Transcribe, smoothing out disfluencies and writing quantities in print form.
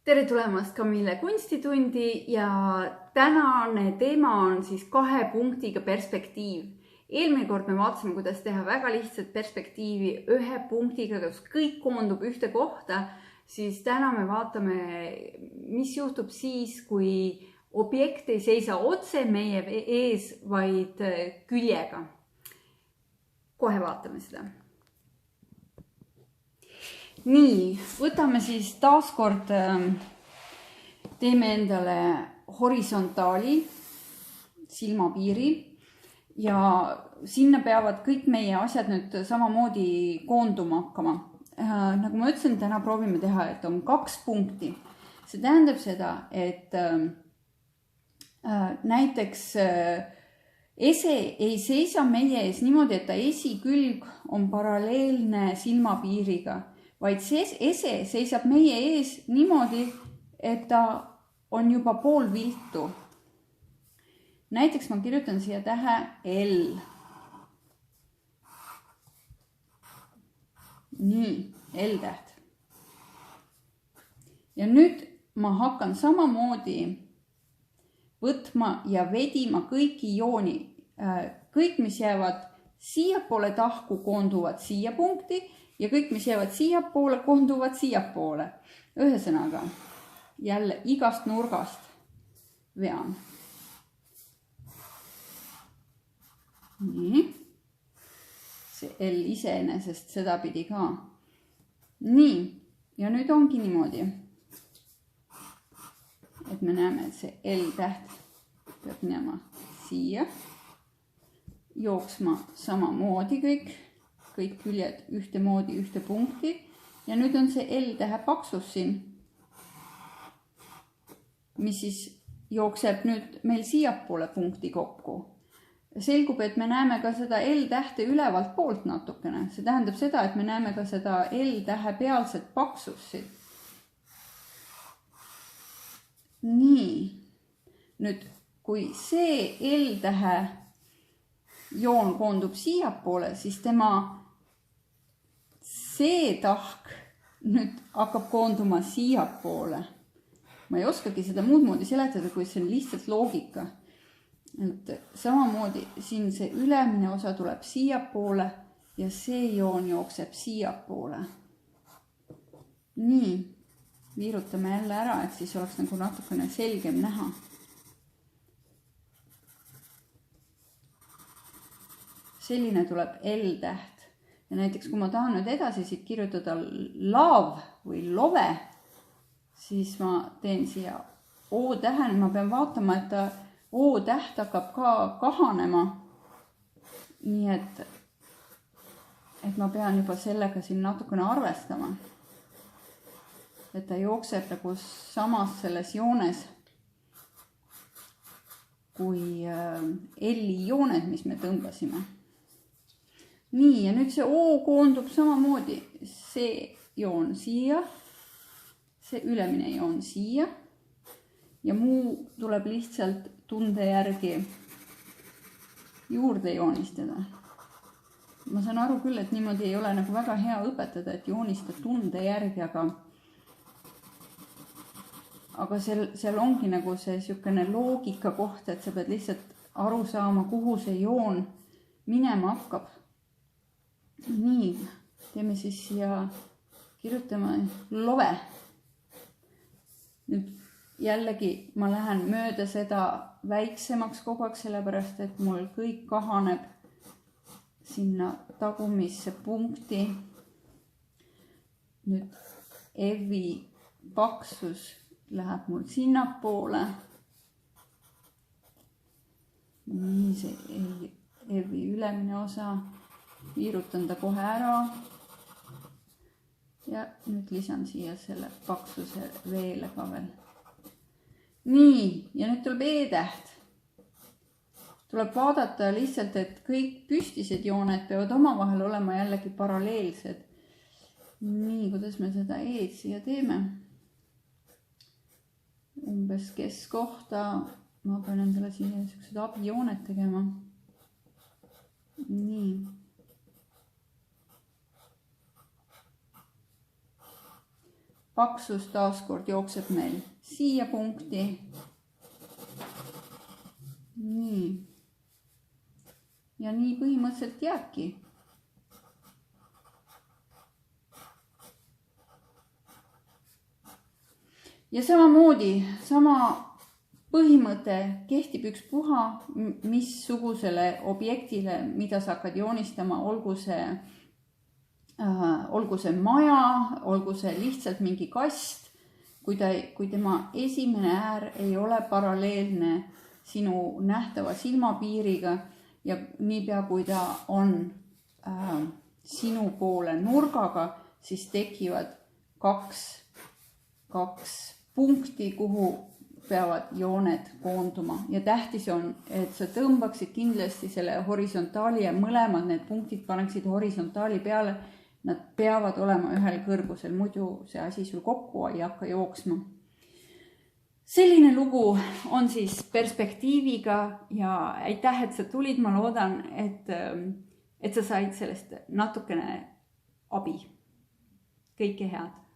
Tere tulemast Camille kunstitundi ja tänane teema on siis 2 punktiga perspektiiv. Eelmine kord me vaatasime, kuidas teha väga lihtsat perspektiivi 1 punktiga, kus kõik koondub ühte kohta, siis täna me vaatame, mis juhtub siis, kui objekt ei seisa otse meie ees, vaid küljega. Kohe vaatame seda. Nii, võtame siis taaskord, teeme endale horisontaali silmapiiri ja sinna peavad kõik meie asjad nüüd samamoodi koonduma hakkama. Nagu ma ütlesin, täna proovime teha, et on 2 punkti. See tähendab seda, et näiteks ese ei seisa meie ees niimoodi, et ta esikülg on paralleelne silmapiiriga, vaid see ese seisab meie ees niimoodi, et ta on juba pool viltu. Näiteks ma kirjutan siia tähe L. Nii, L-täht. Ja nüüd ma hakkan samamoodi võtma ja vedima kõiki jooni. Kõik, mis jäävad siiapoole tahku, koonduvad siia punkti ja kõik, mis jäävad siiapoole, koonduvad siiapoole. Ühesõnaga, jälle igast nurgast vean. Nii. See L iseenesest seda pidi ka. Nii. Ja nüüd ongi niimoodi, et me näeme, et see L-täht peab minema siia. Jooksma samamoodi kõik küljed ühtemoodi ühte punkti. Ja nüüd on see L-tähe paksus siin, mis siis jookseb nüüd meil siiapoole punkti kokku. Selgub, et me näeme ka seda L-tähte ülevalt poolt natukene. See tähendab seda, et me näeme ka seda L-tähe pealset paksussi. Nii. Nüüd, kui see L-tähe joon koondub siiapoole, siis tema see tahk nüüd hakkab koonduma siiapoole. Ma ei oskagi seda muud moodi seletada, kui see on lihtsalt loogika. Et samamoodi siin see ülemine osa tuleb siiapoole ja see joon jookseb siiapoole. Nii, viirutame jälle ära, et siis oleks nagu natukene selgem näha. Selline tuleb L-täht. Ja näiteks, kui ma tahan nüüd edasi siit kirjutada laav või love, siis ma teen siia O-tähe. Ma pean vaatama, et ta O-täht hakkab ka kahanema. Nii et ma pean juba sellega siin natukene arvestama. Et ta jookseb nagu samas selles joones kui L-i jooned, mis me tõmbasime. Nii, ja nüüd see O koondub samamoodi. See joon siia, see ülemine joon siia ja muu tuleb lihtsalt tunde järgi juurde joonistada. Ma saan aru küll, et niimoodi ei ole nagu väga hea õpetada, et joonista tunde järgi, aga seal ongi nagu see sükene loogika koht, et sa pead lihtsalt aru saama, kuhu see joon minema hakkab. Nii, teeme siis siia, kirjutame love. Nüüd jällegi ma lähen mööda seda väiksemaks kogu aeg, sellepärast, et mul kõik kahaneb sinna tagumisse punkti. Nüüd F-i paksus läheb mul sinnapoole. Nii, see F-i ülemine osa. Viirutan ta kohe ära ja nüüd lisan siia selle paksuse veele ka veel. Nii, ja nüüd tuleb E-täht. Tuleb vaadata lihtsalt, et kõik püstised jooned peavad omavahel olema jällegi paralleelsed. Nii, kuidas me seda E-d siia teeme? Umbes keskkohta ma pean endale siia sellised abijooned tegema. Nii. paksus taaskord jookseb meil siia punkti. Nii. Ja nii põhimõtteliselt jääbki. Ja samamoodi, sama põhimõte kehtib ükspuha, missugusele objektile, mida sa hakkad joonistama, olgu see maja, olgu see lihtsalt mingi kast, kui tema esimene äär ei ole paralleelne sinu nähtava silmapiiriga ja niipea kui ta on sinu poole nurgaga, siis tekivad kaks punkti, kuhu peavad jooned koonduma ja tähtis on, et sa tõmbaksid kindlasti selle horisontaali ja mõlemad need punktid paneksid horisontaali peale. Nad peavad olema ühel kõrgusel, muidu see asi sul kokku ei hakka jooksma. Selline lugu on siis perspektiiviga ja aitäh, et sa tulid, ma loodan, et sa said sellest natukene abi. Kõike head!